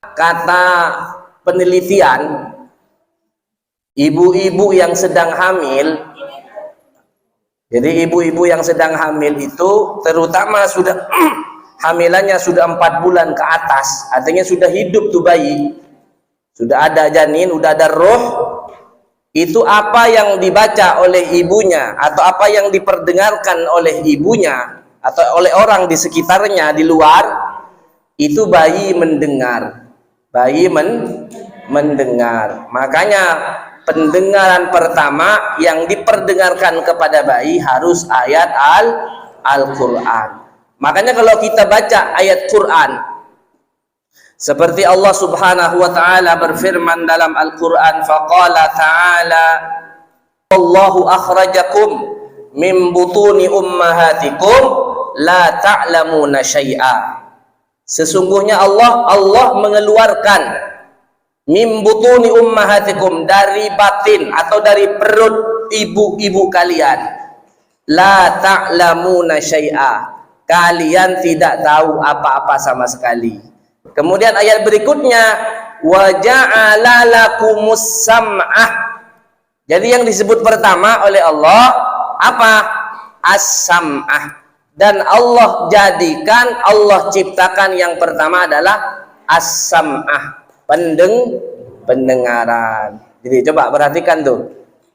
kata penelitian, ibu-ibu yang sedang hamil, jadi ibu-ibu yang sedang hamil itu terutama sudah hamilannya sudah 4 bulan ke atas, artinya sudah hidup tuh bayi, sudah ada janin, sudah ada roh, itu apa yang dibaca oleh ibunya atau apa yang diperdengarkan oleh ibunya atau oleh orang di sekitarnya di luar, itu bayi mendengar, mendengar. Makanya pendengaran pertama yang diperdengarkan kepada bayi harus ayat Al-Quran. Makanya kalau kita baca ayat Quran, seperti Allah subhanahu wa ta'ala berfirman dalam Al-Quran, faqala ta'ala Allahu akhrajakum min butuni ummahatikum la ta'lamuna syai'a. Sesungguhnya Allah mengeluarkan min butuni ummahatikum, dari batin atau dari perut ibu-ibu kalian, la ta'lamuna syai'a, kalian tidak tahu apa-apa sama sekali. Kemudian ayat berikutnya, wa ja'ala lakumus sam'ah. Jadi yang disebut pertama oleh Allah apa? As-sam'ah. Dan Allah jadikan, Allah ciptakan yang pertama adalah as-sam'ah, pendengaran. Jadi coba perhatikan tuh,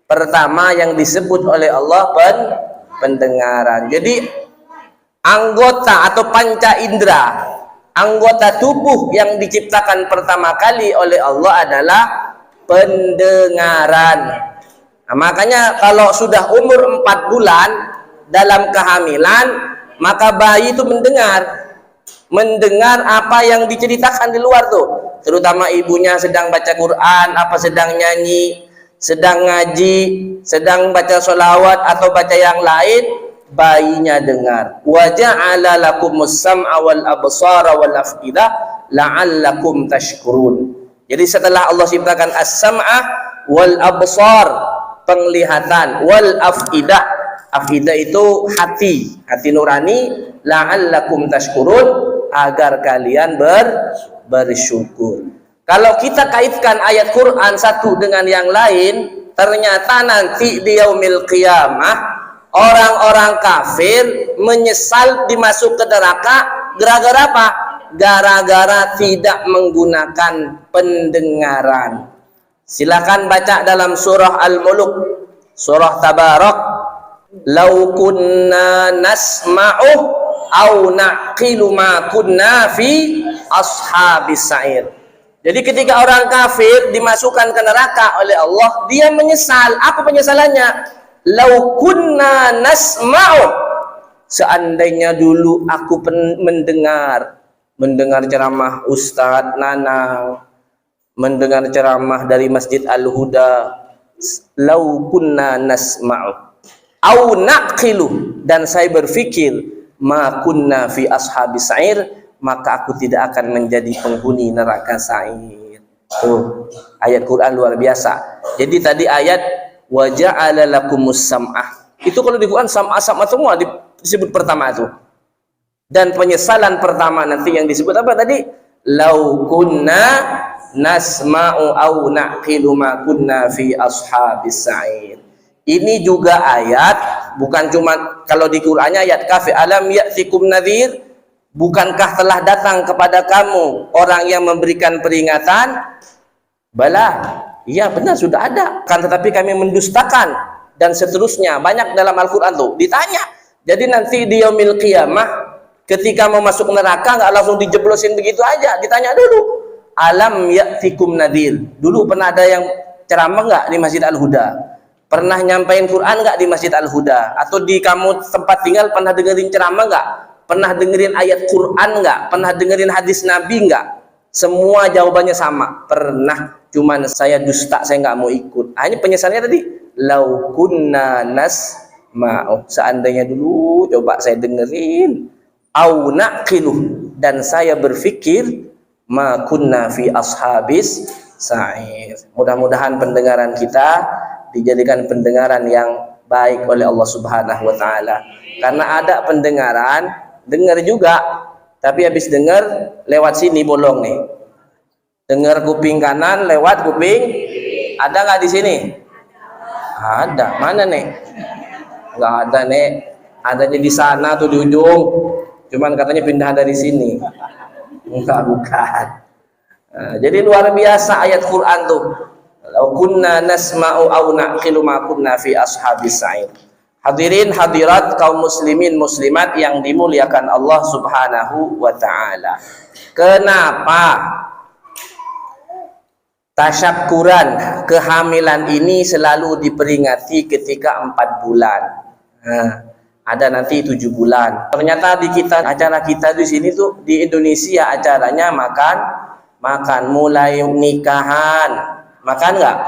pertama yang disebut oleh Allah pendengaran. Jadi anggota atau panca indera, anggota tubuh yang diciptakan pertama kali oleh Allah adalah pendengaran. Nah, makanya kalau sudah umur 4 bulan dalam kehamilan, maka bayi itu mendengar apa yang diceritakan di luar tuh, terutama ibunya sedang baca Quran, apa sedang nyanyi, sedang ngaji, sedang baca sholawat atau baca yang lain, bayinya dengar. Wa ja'ala lakumus sam'a wal absara wal afidah la'allakum tashkurun. Jadi setelah Allah ciptakan as-sam'a wal absar, penglihatan, wal afidah, afidah itu hati nurani, la'allakum tashkurun, agar kalian bersyukur. Kalau kita kaitkan ayat Quran satu dengan yang lain, ternyata nanti di yaumil qiyamah orang-orang kafir menyesal dimasuk ke neraka gara-gara apa? Gara-gara tidak menggunakan pendengaran. Silakan baca dalam surah Al-Mulk, surah Tabarak, "Lau kunna nasma'u au naqilu ma kunna fi ashabis sa'ir." Jadi ketika orang kafir dimasukkan ke neraka oleh Allah, dia menyesal. Apa penyesalannya? Lau kunna nasma'u, seandainya dulu aku mendengar ceramah Ustadz Nanang, mendengar ceramah dari Masjid Al-Huda, lau kunna nasma'u au naqilu, dan saya berpikir ma kunna fi ashabis sa'ir, maka aku tidak akan menjadi penghuni neraka sa'ir. Tuh, ayat Quran luar biasa. Jadi tadi ayat wa ja'ala lakumus sam'ah, itu kalau di Quran sam'ah semua disebut pertama itu. Dan penyesalan pertama nanti yang disebut apa tadi? Lau kunna nasma'u au naqilu ma kunna fi ashabis sa'ir. Ini juga ayat, bukan cuma kalau di Qur'annya ayat kafir, alam ya'tikum nadhir, bukankah telah datang kepada kamu orang yang memberikan peringatan? Bala, iya benar sudah ada, kan tetapi kami mendustakan, dan seterusnya. Banyak dalam Al-Quran tuh ditanya. Jadi nanti di yaumil qiyamah ketika mau masuk neraka nggak langsung dijeblosin begitu aja, ditanya dulu, alam ya'tikum nadhir, dulu pernah ada yang ceramah nggak di Masjid Al-Huda? Pernah nyampein Quran nggak di Masjid Al-Huda? Atau di kamu tempat tinggal pernah dengerin ceramah nggak? Pernah dengerin ayat Quran nggak? Pernah dengerin hadis Nabi nggak? Semua jawabannya sama, pernah, cuman saya dusta, saya nggak mau ikut. Hanya penyesalannya tadi, lau kunna nasma'u, seandainya dulu coba saya dengerin, au naqilu, dan saya berpikir, ma kunna fi ashabis sa'ir. Mudah-mudahan pendengaran kita dijadikan pendengaran yang baik oleh Allah Subhanahu wa ta'ala. Karena ada pendengaran, dengar juga, tapi habis dengar lewat sini bolong nih. Dengar kuping kanan, lewat kuping. Ada nggak di sini? Ada. Mana nih? Nggak ada nih. Adanya di sana tuh di ujung. Cuman katanya pindah dari sini. Enggak, bukan. Nah, jadi luar biasa ayat Quran tuh. Law kunna nasma'u aw naqilu ma kunna fi ashabis sa'ir. Hadirin hadirat kaum muslimin muslimat yang dimuliakan Allah Subhanahu wa taala. Kenapa tasyakuran kehamilan ini selalu diperingati ketika 4 bulan? Nah, ada nanti 7 bulan. Ternyata di kita, acara kita di sini tuh di Indonesia acaranya makan mulai nikahan. Makan nggak?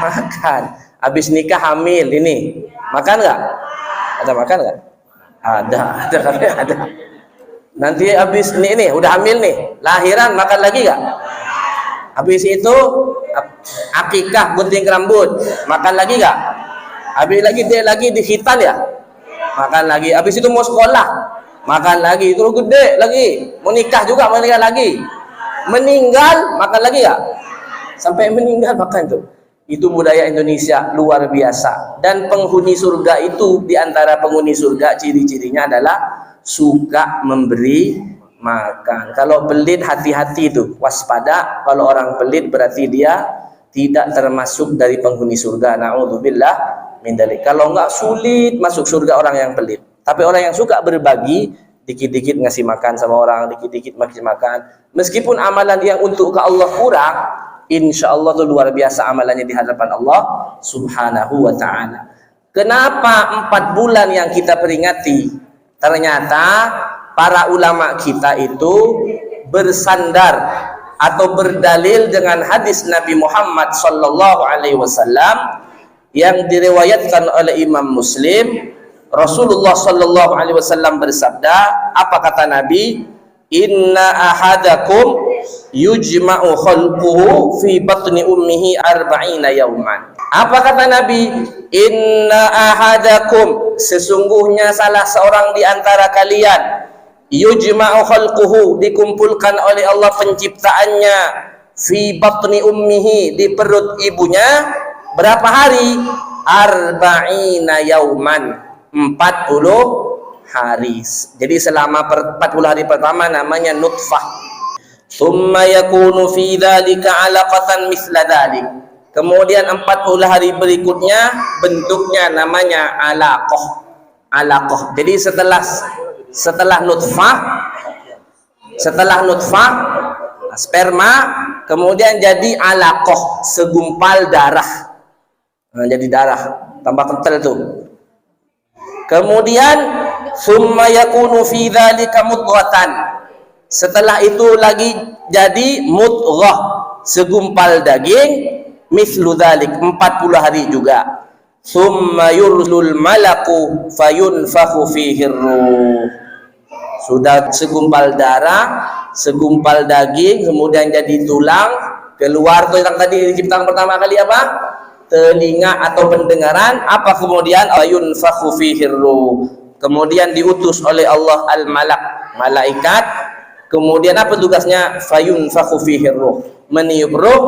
Makan. Habis nikah hamil ini. Makan nggak? Ada makan nggak? Ada. Nanti habis ini udah hamil nih, lahiran makan lagi nggak? Habis itu akikah gunting rambut, makan lagi nggak? Habis lagi di khitan ya, makan lagi. Habis itu mau sekolah, makan lagi. Terus gede lagi, mau nikah juga makan lagi. Meninggal makan lagi nggak? Sampai meninggal makan tuh. Itu budaya Indonesia luar biasa. Dan penghuni surga itu, diantara penghuni surga ciri-cirinya adalah suka memberi makan. Kalau pelit hati-hati itu, waspada. Kalau orang pelit berarti dia tidak termasuk dari penghuni surga. Na'udzubillah min dzalik. Kalau enggak, sulit masuk surga orang yang pelit. Tapi orang yang suka berbagi, dikit-dikit ngasih makan sama orang, dikit-dikit ngasih makan. Meskipun amalan yang untuk ke Allah kurang, insya Allah itu luar biasa amalannya di hadapan Allah Subhanahu wa ta'ala. Kenapa 4 bulan yang kita peringati? Ternyata para ulama kita itu bersandar atau berdalil dengan hadis Nabi Muhammad sallallahu alaihi wasallam yang diriwayatkan oleh Imam Muslim. Rasulullah sallallahu alaihi wasallam bersabda, apa kata Nabi? Inna ahadakum yujma'u khalquhu fi batni ummihi arba'ina yawman. Apa kata Nabi? Inna ahadakum, sesungguhnya salah seorang di antara kalian, yujma'u khalquhu, dikumpulkan oleh Allah penciptaannya, fi batni ummihi, di perut ibunya, berapa hari? Arba'ina yawman, 40 hari. Jadi selama 40 hari pertama namanya nutfah. Thumma yakunu fi dzalika 'alaqatan misla dzalik. Kemudian 40 hari berikutnya bentuknya namanya alaqah. Alaqah. Jadi setelah nutfah sperma, kemudian jadi alaqah, segumpal darah. Nah, jadi darah, tambah kental tuh. Kemudian summa yakunu fi dzalika mudghatan. Setelah itu lagi jadi mudghah, segumpal daging, mislu dzalik, 40 hari juga. Summa yurlul malaku fayunfakhu fihi ruh. Sudah segumpal darah, segumpal daging, kemudian jadi tulang, keluar tuh yang tadi diciptakan pertama kali apa? Telinga atau pendengaran. Apa kemudian? Ayunfakhu fihi ruh. Kemudian diutus oleh Allah al-malak, malaikat. Kemudian apa tugasnya? Fayunfakhu fihi ruh, meniup ruh.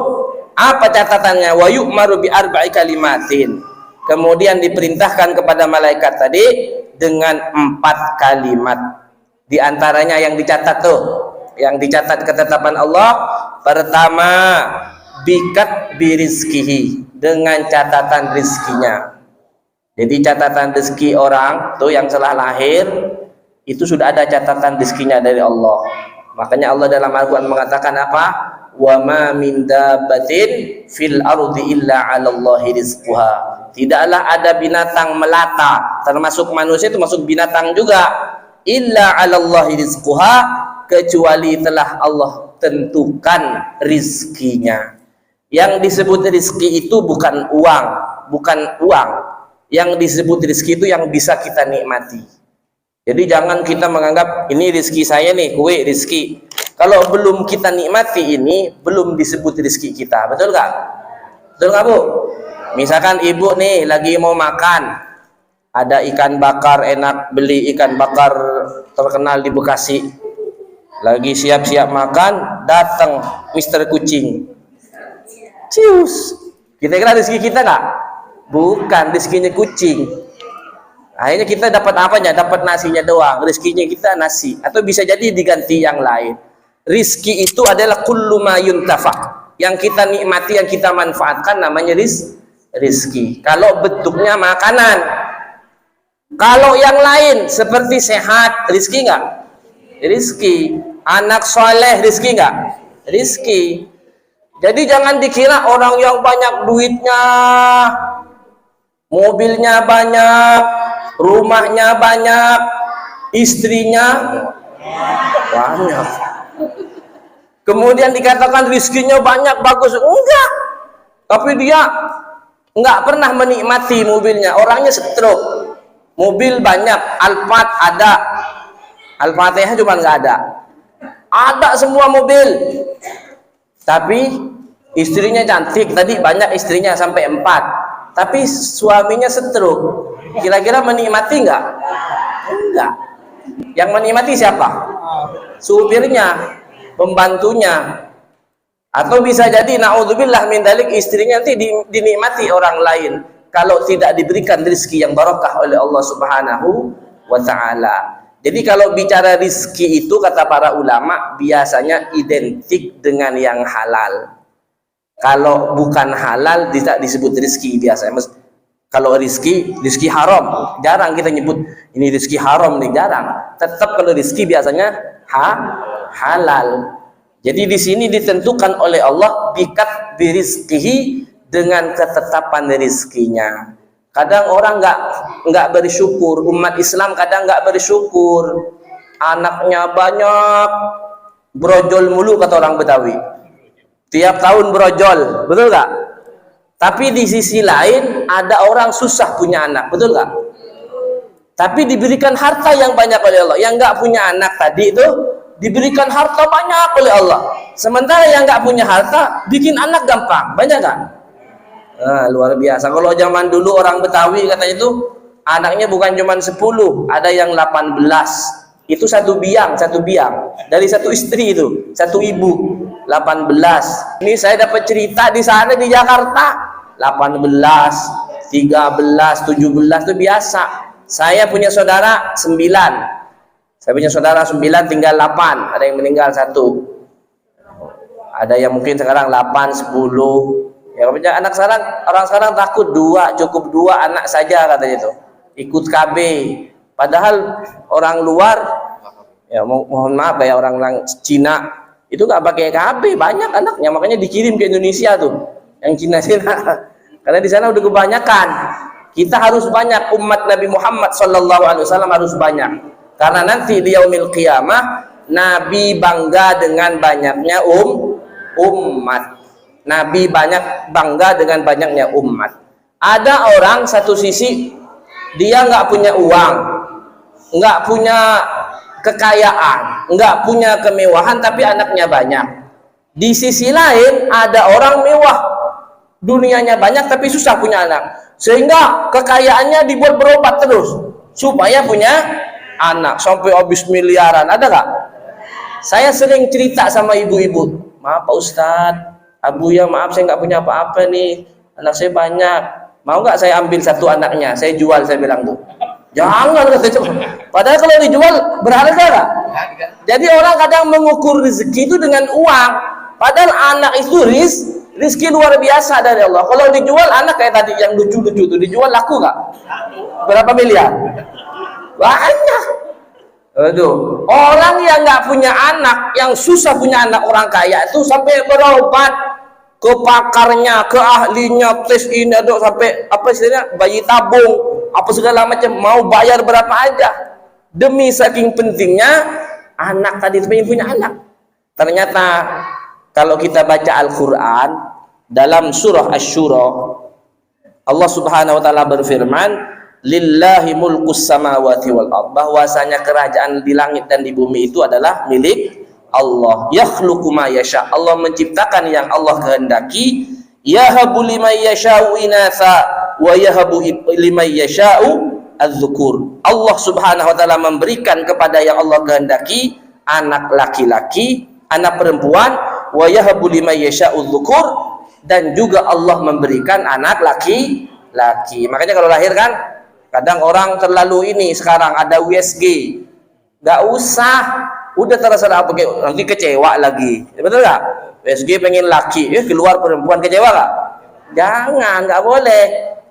Apa catatannya? Wa yu'maru bi arba'i kalimatin. Kemudian diperintahkan kepada malaikat tadi dengan 4 kalimat. Di antaranya yang dicatat tuh, yang dicatat ketetapan Allah, pertama bikat birizkihi, dengan catatan rizkinya. Jadi catatan rezeki orang tuh yang telah lahir itu sudah ada catatan rezekinya dari Allah. Makanya Allah dalam Al-Quran mengatakan apa? Wa ma min dabbatin fil ardi illa 'ala Allahi rizquha. Tidaklah ada binatang melata, termasuk manusia itu masuk binatang juga, illa 'ala Allahi rizquha, kecuali telah Allah tentukan rizkinya. Yang disebut rizki itu bukan uang, bukan uang. Yang disebut rizki itu yang bisa kita nikmati. Jadi jangan kita menganggap ini rizki saya nih, kue rizki. Kalau belum kita nikmati ini, belum disebut rizki kita. Betul nggak? Betul nggak, Bu? Misalkan ibu nih lagi mau makan, ada ikan bakar enak, beli ikan bakar terkenal di Bekasi. Lagi siap-siap makan, datang Mister Kucing. Cius. Kita kira rezeki kita nggak? Bukan, rezekinya kucing. Akhirnya kita dapat apanya? Dapat nasinya doang. Rezekinya kita nasi. Atau bisa jadi diganti yang lain. Rizki itu adalah kullu ma yuntafa. Yang kita nikmati, yang kita manfaatkan namanya rizki. Kalau bentuknya makanan. Kalau yang lain seperti sehat, rizki nggak? Rizki. Anak soleh, rizki nggak? Rizki. Jadi jangan dikira orang yang banyak duitnya, mobilnya banyak, rumahnya banyak, istrinya banyak, kemudian dikatakan rizkinya banyak, bagus. Enggak. Tapi dia enggak pernah menikmati mobilnya. Orangnya stroke. Mobil banyak, Alphard ada, Al-Fatihah cuma nggak ada. Ada semua mobil. Tapi istrinya cantik. Tadi banyak istrinya sampai 4. Tapi suaminya stroke. Kira-kira menikmati nggak? Enggak. Yang menikmati siapa? Supirnya, pembantunya. Atau bisa jadi naudzubillah min dzalik, istrinya nanti dinikmati orang lain kalau tidak diberikan rezeki yang barokah oleh Allah Subhanahu wa taala. Jadi kalau bicara rizki itu kata para ulama biasanya identik dengan yang halal. Kalau bukan halal tidak disebut rizki biasanya. Kalau rizki haram, jarang kita nyebut ini rizki haram nih, jarang. Tetap kalau rizki biasanya halal. Jadi di sini ditentukan oleh Allah bikat birizkihi, dengan ketetapan rizkinya. Kadang orang nggak bersyukur, umat Islam kadang nggak bersyukur, anaknya banyak, brojol mulu kata orang Betawi, tiap tahun brojol, betul nggak? Tapi di sisi lain ada orang susah punya anak, betul nggak? Tapi diberikan harta yang banyak oleh Allah. Yang nggak punya anak tadi itu diberikan harta banyak oleh Allah. Sementara yang nggak punya harta bikin anak gampang, banyak nggak? Nah, luar biasa. Kalau zaman dulu orang Betawi katanya itu anaknya bukan cuma 10, ada yang 18. Itu satu biang dari satu istri, itu satu ibu 18. Ini saya dapat cerita di sana di Jakarta 18, 13, 17 itu biasa. Saya punya saudara 9. Saya punya saudara 9, tinggal 8. Ada yang meninggal 1. Ada yang mungkin sekarang 8, 10. Ya, anak sekarang, orang sekarang takut 2, cukup 2 anak saja katanya itu. Ikut KB. Padahal orang luar, ya mohon maaf ya, orang Cina itu nggak pakai KB, banyak anaknya, makanya dikirim ke Indonesia tuh, yang Cina-Cina. Karena di sana udah kebanyakan. Kita harus banyak, umat Nabi Muhammad SAW harus banyak. Karena nanti di yaumil qiyamah Nabi bangga dengan banyaknya umat. Nabi bangga dengan banyaknya umat. Ada orang satu sisi dia nggak punya uang, nggak punya kekayaan, nggak punya kemewahan, tapi anaknya banyak. Di sisi lain ada orang mewah, dunianya banyak tapi susah punya anak, sehingga kekayaannya dibuat berobat terus supaya punya anak sampai habis miliaran. Ada nggak? Saya sering cerita sama ibu-ibu, maaf Pak Ustadz, Abu ya maaf saya nggak punya apa-apa nih, anak saya banyak, mau nggak saya ambil satu anaknya, saya jual, saya bilang tuh. Jangan, padahal kalau dijual berharga nggak? Jadi orang kadang mengukur rezeki itu dengan uang, padahal anak itu rizki luar biasa dari Allah. Kalau dijual anak kayak tadi yang lucu-lucu itu dijual laku nggak? Berapa miliar? Banyak. Aduh, orang yang nggak punya anak, yang susah punya anak, orang kaya itu sampai berobat ke pakarnya, ke ahlinya, tes ini, ada sampai apa istilahnya bayi tabung, apa segala macam, mau bayar berapa aja demi saking pentingnya anak tadi itu pengen punya anak. Ternyata kalau kita baca Al-Quran dalam surah Asy-Syura, Allah Subhanahu wa taala berfirman, lillahi mulkus samawati wal ard, bahwasanya kerajaan di langit dan di bumi itu adalah milik Allah. Yakhluqu ma yasha, Allah menciptakan yang Allah kehendaki. Yahabu liman yasha'u inatha wa yahabu liman yasha'u adz-dzukur. Allah Subhanahu wa taala memberikan kepada yang Allah kehendaki anak laki-laki, anak perempuan, wa yahabu liman yasha'u dzukur, dan juga Allah memberikan anak laki-laki. Makanya kalau lahir kan kadang orang terlalu ini, sekarang ada USG, nggak usah, udah terserah, nanti kecewa lagi, betul nggak? USG pengen laki, keluar perempuan, kecewa nggak? Jangan, nggak boleh.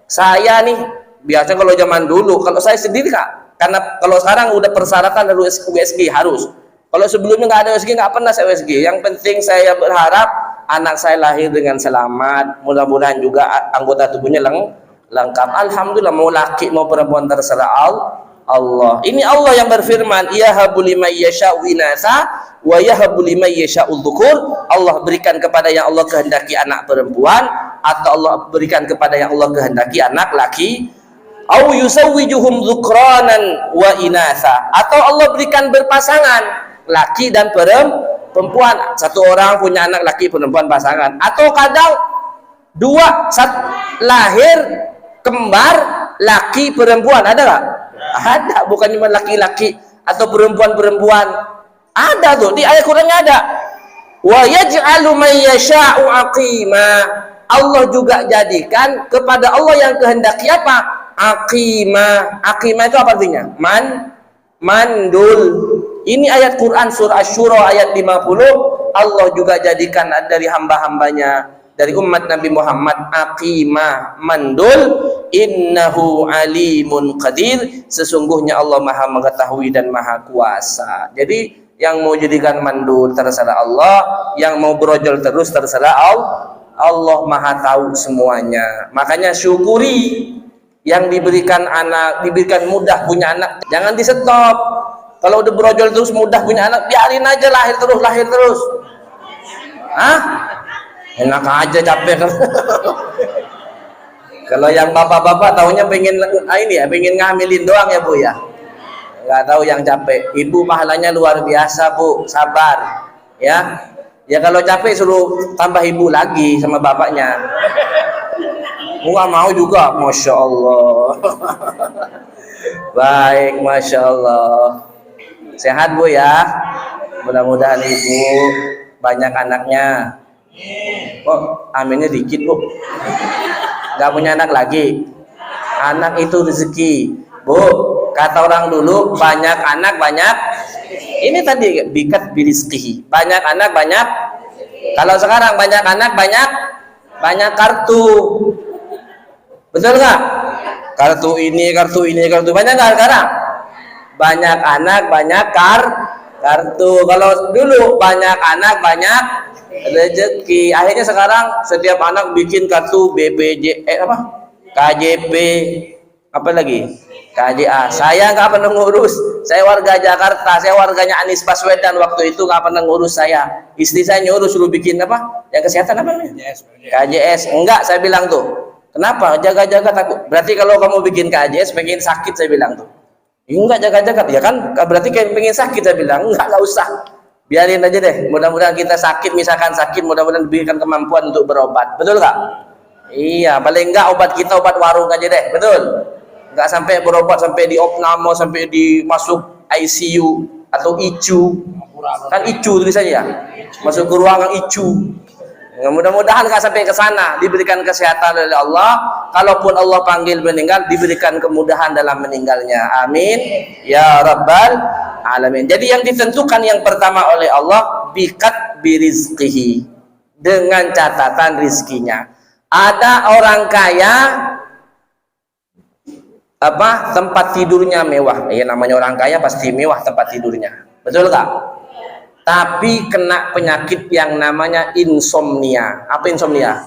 Saya nih biasa kalau zaman dulu, kalau saya sendiri kak, karena kalau sekarang udah persyaratan harus USG harus. Kalau sebelumnya nggak ada USG, nggak pernah saya USG. Yang penting saya berharap anak saya lahir dengan selamat, mudah-mudahan juga anggota tubuhnya lengkap. Alhamdulillah, mau laki mau perempuan terserah Allah. Ini Allah yang berfirman, yahabu liman yasha'u inatha wa yahabu liman yasha'u dzukur. Allah berikan kepada yang Allah kehendaki anak perempuan, atau Allah berikan kepada yang Allah kehendaki anak laki. Au yusawwijuhum dzukranan wa inatha, atau Allah berikan berpasangan laki dan perempuan. Satu orang punya anak laki perempuan pasangan, atau kadang dua lahir kembar laki perempuan, ada nggak? Ada, bukan cuma laki-laki atau perempuan-perempuan, ada tuh di ayat Qur'annya ada. Wa yaj'alu man yasha'u aqima, Allah juga jadikan kepada Allah yang kehendaki apa? Aqima. Aqima itu apa artinya? Mandul. Ini ayat Quran surah Asy-Syura ayat 50. Allah juga jadikan dari hamba-hambanya, dari umat Nabi Muhammad, aqima, mandul. Innahu alimun qadir, sesungguhnya Allah maha mengetahui dan maha kuasa. Jadi yang mau jadikan mandul terserah Allah, yang mau brojol terus terserah Allah maha tahu semuanya. Makanya syukuri yang diberikan anak, diberikan mudah punya anak, jangan di stop. Kalau udah brojol terus mudah punya anak, biarin aja lahir terus. Hah? Enak aja, capek kan. Kalau yang bapak-bapak tahunya pengen ini ya, pengen ngamilin doang ya Bu ya. Nggak tahu yang capek. Ibu pahalanya luar biasa Bu, sabar ya. Ya kalau capek suruh tambah ibu lagi sama bapaknya. Nggak mau juga, Masya Allah. Baik, Masya Allah. Sehat Bu ya. Mudah-mudahan ibu banyak anaknya. Oh, aminnya dikit Bu. Nggak punya anak lagi. Anak itu rezeki Bu. Kata orang dulu, banyak anak banyak. Ini tadi bikat birizqihi. Banyak anak banyak. Kalau sekarang banyak anak banyak kartu. Betul nggak? Kartu ini banyak nggak sekarang? Banyak anak banyak kartu. Kalau dulu banyak anak banyak rezeki. Akhirnya sekarang setiap anak bikin kartu BPJ KJP, apa lagi? KJA. Saya nggak pernah ngurus. Saya warga Jakarta, saya warganya Anies Baswedan waktu itu, nggak pernah ngurus saya. Istri saya nyuruh suruh bikin apa? Yang kesehatan apa namanya? KJS. Enggak, saya bilang tuh. Kenapa? Jaga-jaga takut. Berarti kalau kamu bikin KJS pengen sakit, saya bilang tuh. Enggak, jaga-jaga. Ya kan? Berarti kayak pengen sakit, saya bilang. Enggak usah. Biarin aja deh. Mudah-mudahan kita sakit, misalkan sakit, mudah-mudahan diberikan kemampuan untuk berobat. Betul nggak? Iya, paling enggak obat kita obat warung aja deh. Betul? Enggak sampai berobat sampai di opname, sampai dimasuk ICU atau ICU. Kan ICU tulisannya ya. Masuk ke ruangan ICU. Ya, mudah-mudahan nggak sampai ke sana, diberikan kesehatan oleh Allah. Kalaupun Allah panggil meninggal, diberikan kemudahan dalam meninggalnya. Amin ya rabbal alamin. Jadi yang ditentukan yang pertama oleh Allah, bikat birizqihi, dengan catatan rizkinya. Ada orang kaya tempat tidurnya mewah. Ya namanya orang kaya pasti mewah tempat tidurnya. Betul nggak? Tapi kena penyakit yang namanya insomnia. Apa insomnia?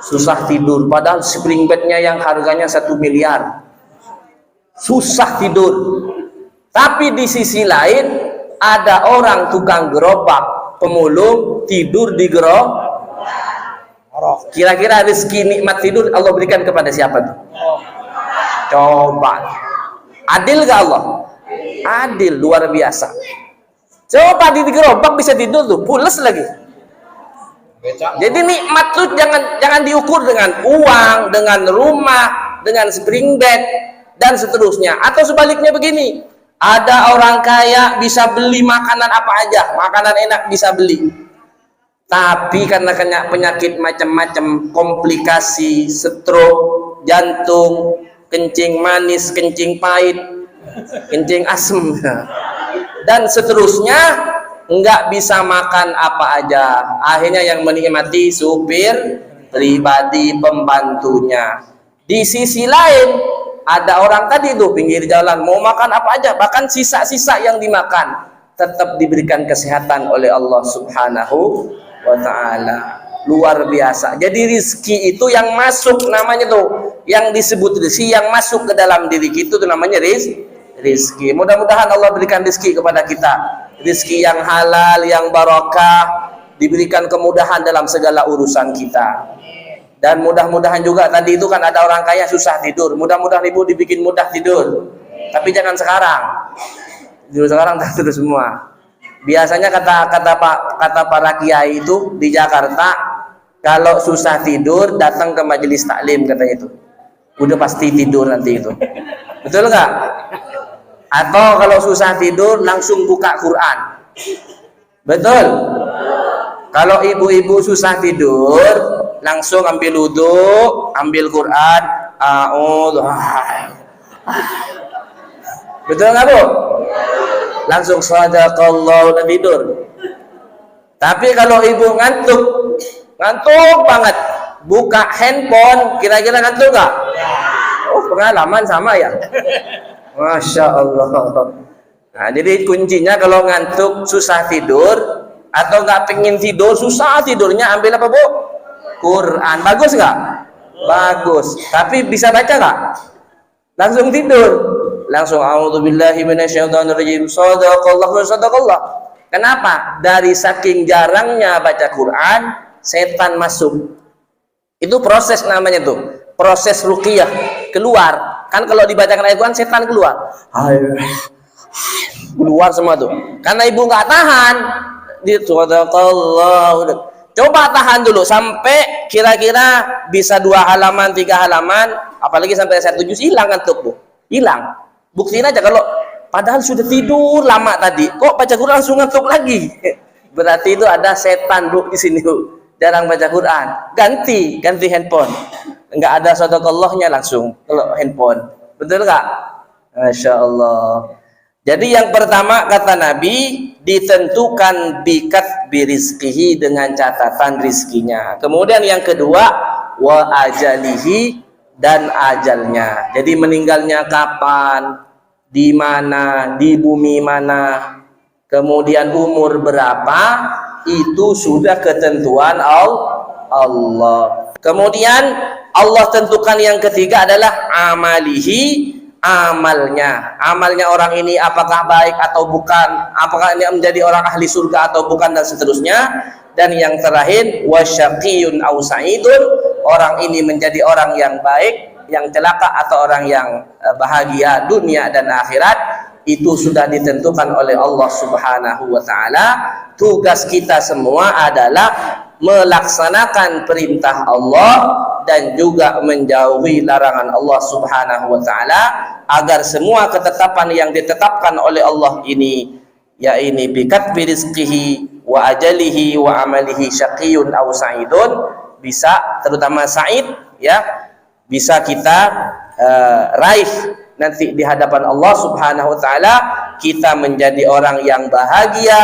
Susah tidur. Padahal spring bednya yang harganya 1 miliar. Susah tidur. Tapi di sisi lain ada orang tukang gerobak, pemulung, tidur di gerobak. Kira-kira rezeki nikmat tidur Allah berikan kepada siapa tuh? Coba. Adil gak Allah? Adil, luar biasa. Coba di gerobak bisa tidur tuh, pules lagi. Jadi nikmat tuh jangan diukur dengan uang, dengan rumah, dengan spring bed dan seterusnya. Atau sebaliknya begini, Ada orang kaya bisa beli makanan apa aja, makanan enak bisa beli. Tapi karena kena penyakit macam-macam, komplikasi, stroke, jantung, kencing manis, kencing pahit, kencing asem, dan seterusnya, nggak bisa makan apa aja. Akhirnya yang menikmati supir pribadi, pembantunya. Di sisi lain, ada orang tadi tuh pinggir jalan mau makan apa aja, bahkan sisa-sisa yang dimakan tetap diberikan kesehatan oleh Allah Subhanahu wa ta'ala. Luar biasa. Jadi rizki itu yang masuk, namanya tuh yang disebut rizki, yang masuk ke dalam diri kita itu namanya rizki. Mudah-mudahan Allah berikan rizki kepada kita, rizki yang halal, yang barakah, diberikan kemudahan dalam segala urusan kita. Dan mudah-mudahan juga tadi itu kan ada orang kaya susah tidur, mudah-mudahan ibu dibikin mudah tidur. Tapi jangan sekarang, tidur sekarang tak tidur semua. Biasanya kata para kiai itu di Jakarta, kalau susah tidur datang ke majelis taklim, katanya itu udah pasti tidur nanti itu. Betul nggak? Atau kalau susah tidur langsung buka Quran. Betul? Kalau ibu-ibu susah tidur langsung ambil wudu, ambil Quran, betul nggak Bu? Langsung sadaqallahu dan tidur. Tapi kalau ibu ngantuk banget, buka handphone, kira-kira ngantuk nggak? Oh, pengalaman sama ya. Masya Allah. Nah, jadi kuncinya kalau ngantuk, susah tidur, atau nggak pengen tidur, susah tidurnya, ambil apa Bu? Quran. Bagus nggak? Bagus. Tapi bisa baca nggak? Langsung tidur. Langsung a'udzubillahi minasyaitonirrajim. Shadaqallah. Kenapa? Dari saking jarangnya baca Quran, setan masuk. Itu proses namanya tuh. Proses ruqyah, keluar. Kan kalau dibacakan ayat Quran, setan keluar. Keluar semua tuh. Karena ibu nggak tahan. Coba tahan dulu sampai kira-kira bisa 2 halaman, 3 halaman, apalagi sampai saya 7, hilang ngantuk Bu, hilang. Buktiin aja kalau padahal sudah tidur lama tadi, kok baca Quran langsung ngantuk lagi. Berarti itu ada setan Bu di sini Bu, jarang baca Quran. Ganti handphone, nggak ada sadaqallahnya langsung kalau handphone. Betul nggak? Masya Allah. Jadi yang pertama kata Nabi, ditentukan bikat birizkihi, dengan catatan rizkinya. Kemudian yang kedua, wa ajalihi, dan ajalnya. Jadi meninggalnya kapan, di mana, di bumi mana, kemudian umur berapa, itu sudah ketentuan Allah. Kemudian Allah tentukan yang ketiga adalah amalihi, amalnya orang ini apakah baik atau bukan, apakah ini menjadi orang ahli surga atau bukan, dan seterusnya. Dan yang terakhir, wasyaqiyun aw sa'idun, orang ini menjadi orang yang baik, yang celaka, atau orang yang bahagia dunia dan akhirat. Itu sudah ditentukan oleh Allah Subhanahu wa ta'ala. Tugas kita semua adalah melaksanakan perintah Allah dan juga menjauhi larangan Allah Subhanahu wa ta'ala, agar semua ketetapan yang ditetapkan oleh Allah ini, yaitu bikat birizqihi wa ajalihi wa amalihi syaqiyun aw sa'idun, bisa, terutama sa'id ya, bisa kita raih nanti di hadapan Allah Subhanahu wa ta'ala. Kita menjadi orang yang bahagia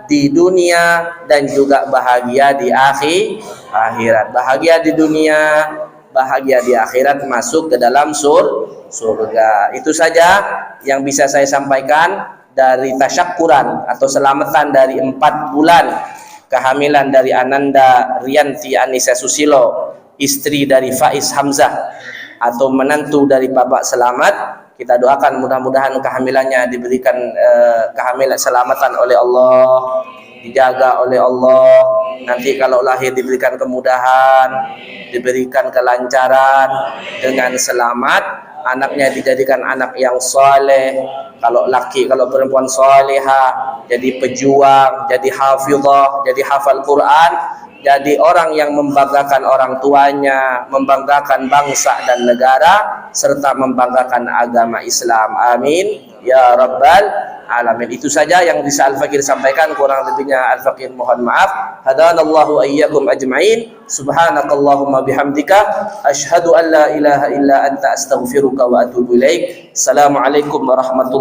di dunia dan juga bahagia di akhirat. Bahagia di dunia, bahagia di akhirat, masuk ke dalam surga. Itu saja yang bisa saya sampaikan dari tasyakuran atau selamatan dari 4 bulan kehamilan dari Ananda Rianti Anissa Susilo, istri dari Faiz Hamzah atau menantu dari Bapak Selamat. Kita doakan mudah-mudahan kehamilannya diberikan kehamilan selamatan oleh Allah, dijaga oleh Allah. Nanti kalau lahir diberikan kemudahan, diberikan kelancaran dengan selamat. Anaknya dijadikan anak yang saleh, kalau laki, kalau perempuan salihah, jadi pejuang, jadi hafizah, jadi hafal Quran. jadi orang yang membanggakan orang tuanya, membanggakan bangsa dan negara, serta membanggakan agama Islam. Amin ya rabbal alamin. Itu saja yang bisa Al-Fakir sampaikan, kurang lebihnya Al-Fakir mohon maaf. Hadanallahu ayyakum ajma'in. Subhanakallahumma bihamdika asyhadu an la ilaha illa anta astaghfiruka wa atubu ilaik. Assalamualaikum warahmatullahi